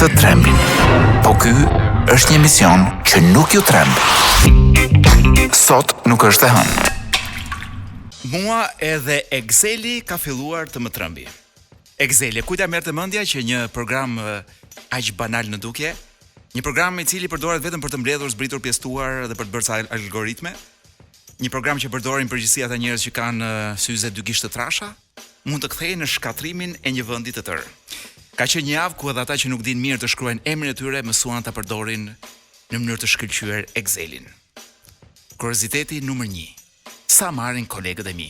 të trembin. Po ky është një mision që nuk ju tremb. Sot nuk është e hënë. Mua edhe Exceli ka filluar të më trembi. Exceli, kujta merr të mendja që një program aq banal në dukje, një program i cili përdoret vetëm për të mbledhur, zbritur, pjestuar dhe për të bërë ca algoritme, një program që përdorin përgjithësi ata njerëz që kanë syze dy gishtë të trasha, mund të kthehej në shkatrimin e një vendi të tërë. Ka qenë një javë ku edhe ata që nuk dinë mirë të shkruajnë emrin e tyre mësuan ta përdorin në mënyrë të shkëlqyer Excelin. Kurioziteti numër 1. Sa marrin kolegët e mi?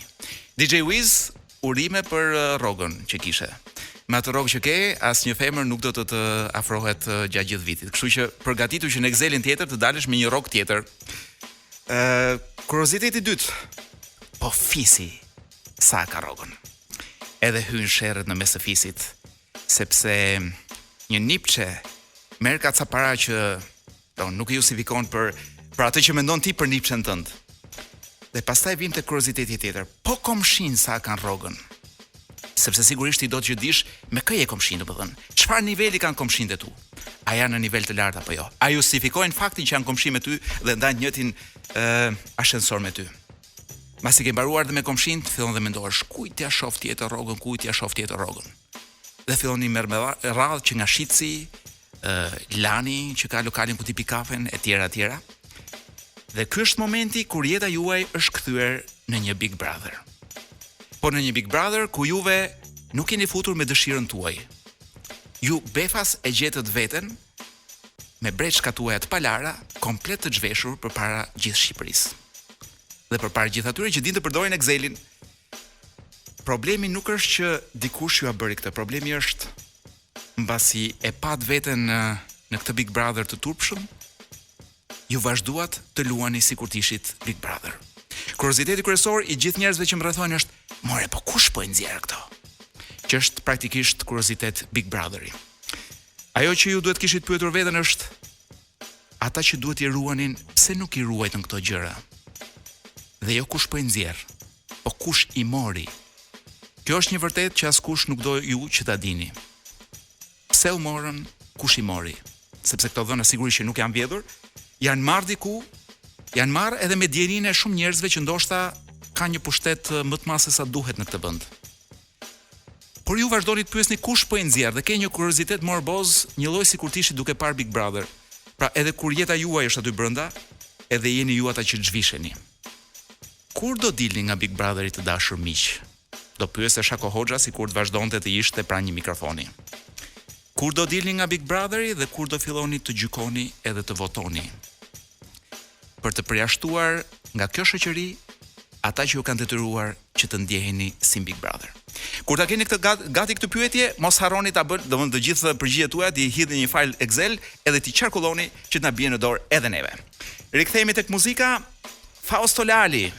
DJ Wiz, urime për rrogën që kishe. Me atë rrogë që ke, asnjë femër nuk do të të afrohet gjatë gjithë vitit. Kështu që përgatitu që në Excelin tjetër të dalësh me një rrogë tjetër. Kurioziteti 2. Po fisi sa ka rrogën. Edhe hyn sherrët në mes të fisit, sepse një nipçe merr ka ca para që nuk e justifikon për atë që mendon ti për nipçen tënd. Dhe pastaj vim te kurioziteti tjetër. Po komshin sa kanë rrogën? Sepse sigurisht i do të dish me kë je komshin, domethënë. Çfarë niveli kanë komshinët e tu? A janë në nivel të lartë apo jo? A justifikojnë faktin që janë komshi me ty dhe ndajnë njëtin ashensor me ty? Masi ke mbaruar dhe me komshin, fillon dhe mendohesh kujt ja shoh tjetër rrogën, kujt ja shoh tjetër rrogën. Dhe filloni merr me radhë që nga Shitsi, Lani që ka lokalin ku ti pi kafen etj. Dhe ky është momenti kur jeta juaj është kthyer në një Big Brother. Po në një Big Brother ku juve nuk jeni futur me dëshirën tuaj. Ju befas e gjetët veten me breçkat tuaja të palara, komplet të zhveshur përpara gjithë Shqipërisë. Dhe përpara gjithë atyre që dinë të përdorin Excelin. Problemi nuk është që dikush ju a bëri këtë, problemi është mbasi e pat veten në këtë Big Brother të turpshëm, ju vazhduat të luani sikur të ishit Big Brother. Kurioziteti kryesor i gjithë njerëzve që më rrethojnë është, more, po kush po e nxjerr këto? Që është praktikisht kuriozitet Big Brotheri. Ajo që ju duhet kishit pyetur veten është, ata që duhet i ruanin, pse nuk i ruajtën këto gjëra? Dhe jo kush po e nxjerr, po kush i mori? Kjo është një vërtet që askush nuk do ju që ta dini. Pse u morën, kush i mori? Sepse këto dhëna sigurisht që nuk janë vjedhur, janë marrë diku, janë marrë edhe me dierinë e shumë njerëzve që ndoshta kanë një pushtet më të madh se sa duhet në këtë vend. Por ju vazhdoni të pyesni kush po e nxjerr dhe ke një kuriozitet morboz, një lloj sikur të ishit duke parë Big Brother. Pra edhe kur jeta juaj është aty brenda, edhe jeni ju ata që zhvisheni. Kur do dilni nga Big Brotheri të dashur miq? Do pyeste Shako Hoxha sikur të vazhdonte të ishte pranë një mikrofoni. Kur do dilni nga Big Brotheri dhe kur do filloni të gjykoni edhe të votoni? Për të përjashtuar nga kjo shoqëri ata që ju kanë detyruar që të ndjeheni si Big Brother. Kur ta keni këtë gati këtë pyetje, mos harroni ta bëni, domthonë të gjithë përgjigjet tuaja ti hidhni një file Excel edhe ti qarkulloni që të na bien në dorë edhe neve. Rikthehemi tek muzika. Fausto Lali.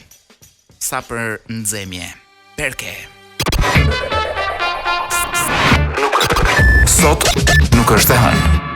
Sa për nxemje. Perke. Sot nuk është e hënë.